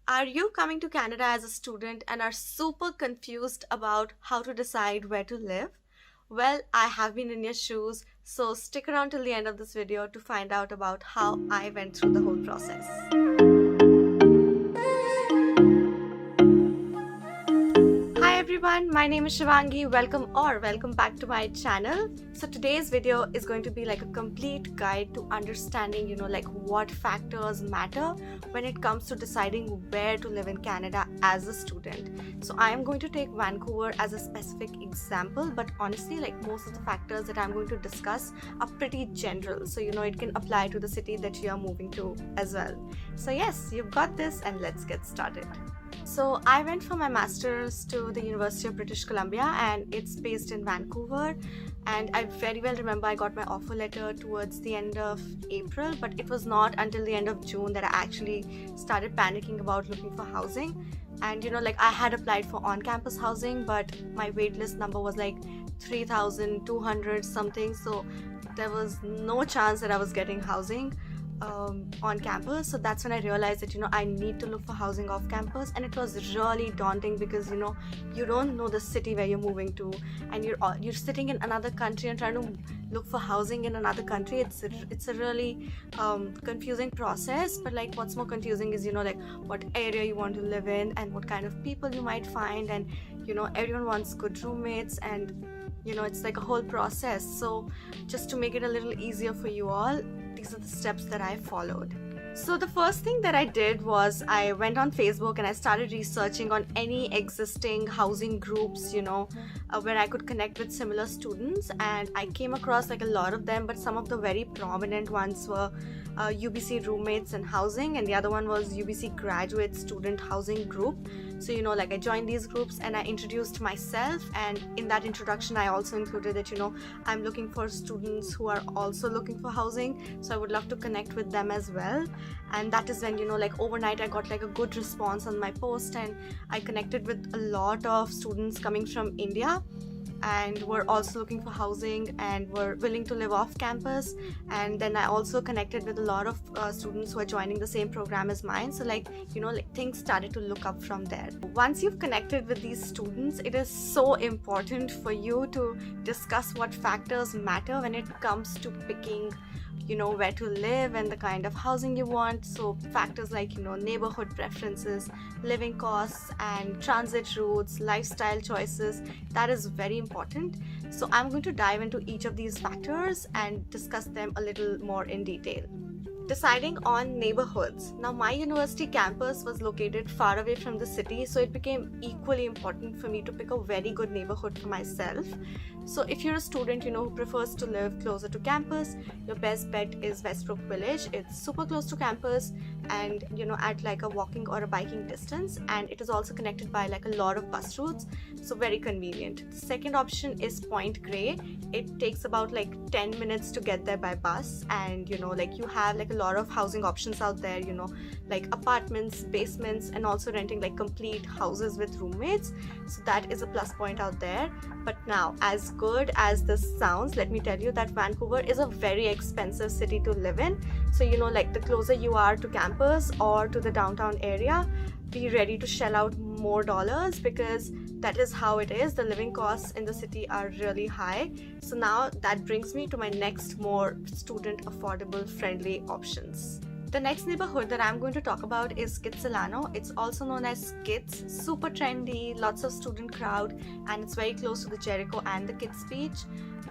Are you coming to Canada as a student and are super confused about how to decide where to live? Well, I have been in your shoes, so stick around till the end of this video to find out about how I went through the whole process. Hi everyone, my name is Shivangi. Welcome back to my channel. So today's video is going to be like a complete guide to understanding, like what factors matter when it comes to deciding where to live in Canada as a student. So I am going to take Vancouver as a specific example, but honestly, like most of the factors that I'm going to discuss are pretty general. So it can apply to the city that you are moving to as well. So yes, you've got this, and let's get started. So I went for my master's to the University of British Columbia, and it's based in Vancouver. And I very well remember I got my offer letter towards the end of April, but it was not until the end of June that I actually started panicking about looking for housing. And like I had applied for on-campus housing, but my waitlist number was like 3,200 something, so there was no chance that I was getting housing on campus. So that's when I realized that I need to look for housing off campus, and it was really daunting because you don't know the city where you're moving to, and you're sitting in another country and trying to look for housing in another country. It's a really confusing process. But like what's more confusing is like what area you want to live in and what kind of people you might find, and everyone wants good roommates, and it's like a whole process. So just to make it a little easier for you all, these are the steps that I followed. So the first thing that I did was I went on Facebook and I started researching on any existing housing groups, where I could connect with similar students, and I came across like a lot of them, but some of the very prominent ones were UBC Roommates and Housing, and the other one was UBC Graduate Student Housing Group. So like I joined these groups and I introduced myself, and in that introduction I also included that I'm looking for students who are also looking for housing, so I would love to connect with them as well. And that is when like overnight I got like a good response on my post, and I connected with a lot of students coming from India and were also looking for housing and were willing to live off campus. And then I also connected with a lot of students who are joining the same program as mine. So like things started to look up from there. Once you've connected with these students, it is so important for you to discuss what factors matter when it comes to picking where to live and the kind of housing you want. So factors like neighborhood preferences, living costs, and transit routes, lifestyle choices, that is very important. So I'm going to dive into each of these factors and discuss them a little more in detail. Deciding on neighborhoods. Now my university campus was located far away from the city, so it became equally important for me to pick a very good neighborhood for myself. So if you're a student who prefers to live closer to campus, your best bet is Westbrook Village. It's super close to campus, and at like a walking or a biking distance, and it is also connected by like a lot of bus routes, so very convenient. The second option is Point Grey. It takes about like 10 minutes to get there by bus, and like you have like a lot of housing options out there, like apartments, basements, and also renting like complete houses with roommates. So that is a plus point out there. But now, as good as this sounds, let me tell you that Vancouver is a very expensive city to live in. So like the closer you are to campus or to the downtown area, be ready to shell out more dollars, because that is how it is. The living costs in the city are really high. So now that brings me to my next more student affordable friendly options. The next neighborhood that I'm going to talk about is Kitsilano. It's also known as Kits. Super trendy, lots of student crowd, and it's very close to the Jericho and the Kits Beach.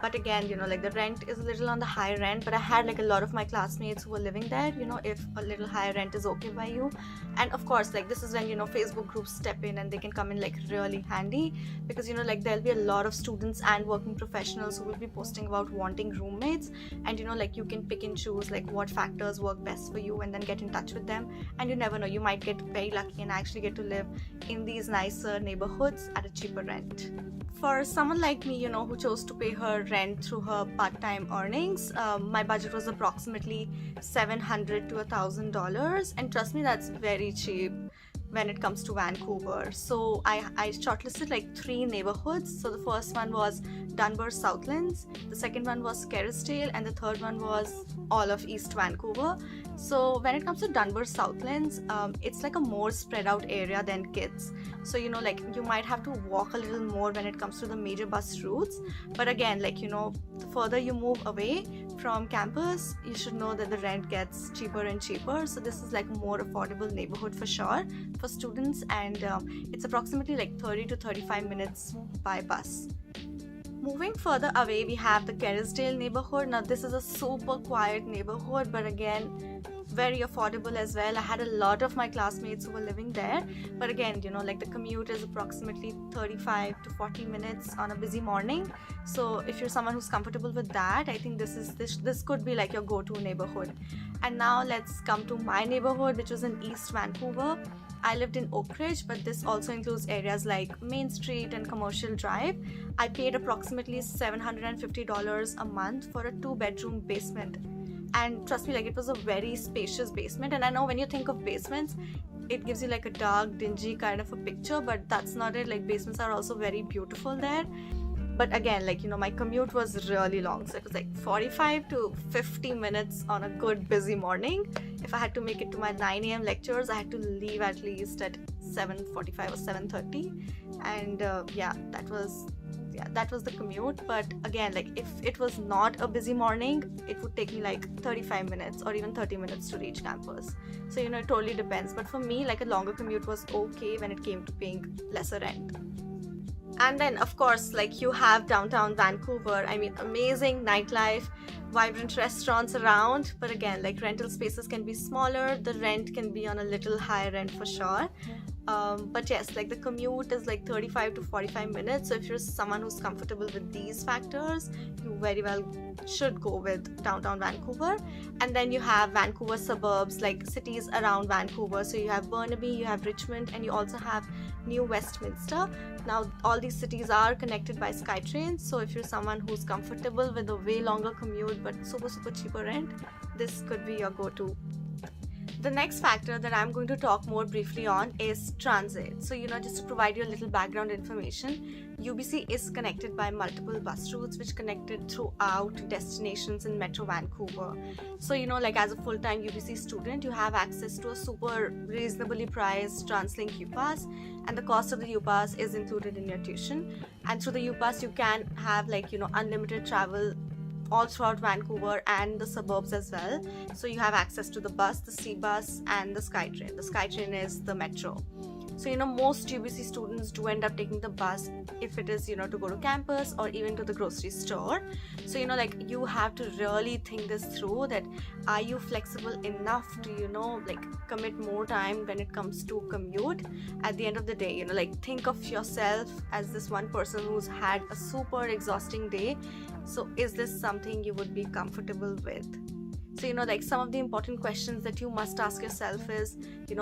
But again, like the rent is a little on the higher end, but I had like a lot of my classmates who were living there, if a little higher rent is okay by you. And of course, like this is when Facebook groups step in and they can come in like really handy, because like there'll be a lot of students and working professionals who will be posting about wanting roommates, and like you can pick and choose like what factors work best for you and then get in touch with them. And you never know, you might get very lucky and actually get to live in these nicer neighborhoods at a cheaper rent. For someone like me, who chose to pay her rent through her part-time earnings, my budget was approximately $700 to $1,000, and trust me, that's very cheap when it comes to Vancouver. So I shortlisted like 3 neighborhoods. So the first one was Dunbar Southlands, the second one was Kerrisdale, and the third one was all of East Vancouver. So when it comes to Dunbar Southlands, it's like a more spread out area than Kids. So like you might have to walk a little more when it comes to the major bus routes. But again, like the further you move away from campus, you should know that the rent gets cheaper and cheaper. So this is like a more affordable neighborhood for sure for students, and it's approximately like 30 to 35 minutes by bus. Moving further away, we have the Kerrisdale neighborhood. Now this is a super quiet neighborhood, but again very affordable as well. I had a lot of my classmates who were living there, but again like the commute is approximately 35 to 40 minutes on a busy morning. So if you're someone who's comfortable with that, I think this could be like your go-to neighborhood. And now let's come to my neighborhood, which was in East Vancouver. I lived in Oak Ridge, but this also includes areas like Main Street and Commercial Drive. I paid approximately $750 a month for a 2-bedroom basement. And trust me, like it was a very spacious basement. And I know when you think of basements, it gives you like a dark, dingy kind of a picture, but that's not it. Like basements are also very beautiful there. But again, like my commute was really long, so it was like 45 to 50 minutes on a good busy morning. If I had to make it to my 9 a.m. lectures, I had to leave at least at 7:45 or 7:30, and that was the commute. But again, like if it was not a busy morning, it would take me like 35 minutes or even 30 minutes to reach campus. So it totally depends, but for me, like a longer commute was okay when it came to paying lesser rent. And then of course, like you have downtown Vancouver. I mean, amazing nightlife, vibrant restaurants around, but again, like rental spaces can be smaller, the rent can be on a little higher end for sure. But yes, like the commute is like 35 to 45 minutes. So if you're someone who's comfortable with these factors, you very well should go with downtown Vancouver. And then you have Vancouver suburbs, like cities around Vancouver. So you have Burnaby, you have Richmond, and you also have New Westminster. Now all these cities are connected by SkyTrain, so if you're someone who's comfortable with a way longer commute but super cheaper rent, this could be your go-to. The next factor that I'm going to talk more briefly on is transit. So just to provide you a little background information, UBC is connected by multiple bus routes which connected throughout destinations in Metro Vancouver. So like as a full-time UBC student, you have access to a super reasonably priced TransLink U-Pass, and the cost of the U-Pass is included in your tuition. And through the U-Pass, you can have like unlimited travel all throughout Vancouver and the suburbs as well. So you have access to the bus, the C bus, and the SkyTrain. The SkyTrain is the metro. So most UBC students do end up taking the bus if it is to go to campus or even to the grocery store. So like you have to really think this through, that are you flexible enough to like commit more time when it comes to commute. At the end of the day, like think of yourself as this one person who's had a super exhausting day. So is this something you would be comfortable with? So like some of the important questions that you must ask yourself is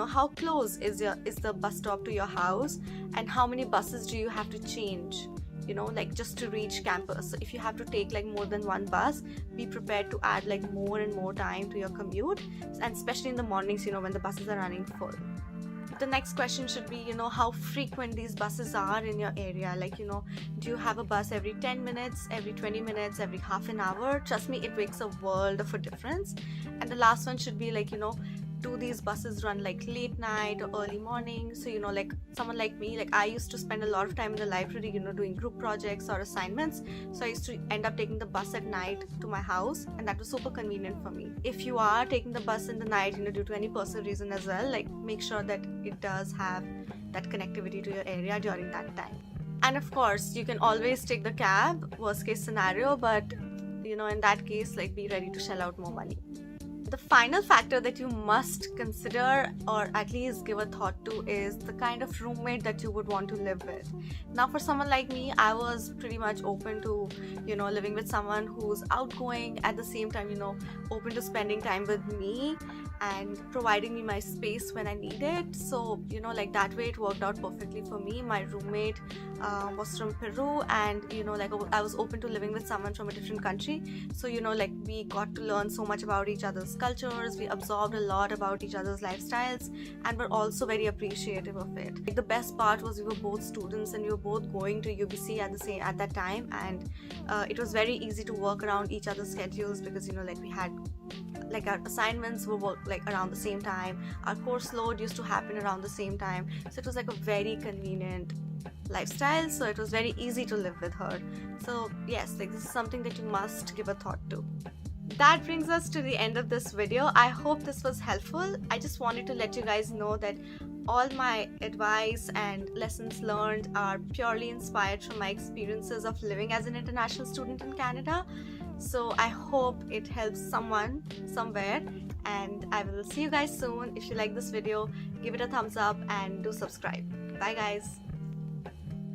how close is the bus stop to your house, and how many buses do you have to change like just to reach campus. So if you have to take like more than one bus, be prepared to add like more and more time to your commute, and especially in the mornings when the buses are running full. The next question should be how frequent these buses are in your area. Like do you have a bus every 10 minutes, every 20 minutes, every half an hour? Trust me, it makes a world of a difference. And the last one should be like do these buses run like late night or early morning? So like someone like me, like I used to spend a lot of time in the library doing group projects or assignments, so I used to end up taking the bus at night to my house, and that was super convenient for me. If you are taking the bus in the night due to any personal reason as well, like make sure that it does have that connectivity to your area during that time. And of course, you can always take the cab, worst case scenario, but in that case, like be ready to shell out more money. The final factor that you must consider, or at least give a thought to, is the kind of roommate that you would want to live with. Now for someone like me, I was pretty much open to living with someone who's outgoing, at the same time open to spending time with me. and providing me my space when I need it. So you know, like that way it worked out perfectly for me. My roommate was from Peru, and you know, like I was open to living with someone from a different country. So you know, like we got to learn so much about each other's cultures, we absorbed a lot about each other's lifestyles, and were also very appreciative of it. Like, the best part was we were both students and we were both going to UBC at that time, and it was very easy to work around each other's schedules, because you know, like we had like our assignments were work like around the same time, our course load used to happen around the same time, so it was like a very convenient lifestyle. So it was very easy to live with her. So yes, like this is something that you must give a thought to. That brings us to the end of this video. I hope this was helpful. I just wanted to let you guys know that all my advice and lessons learned are purely inspired from my experiences of living as an international student in Canada. So I hope it helps someone somewhere, and I will see you guys soon. If you like this video, give it a thumbs up and do subscribe. Bye guys.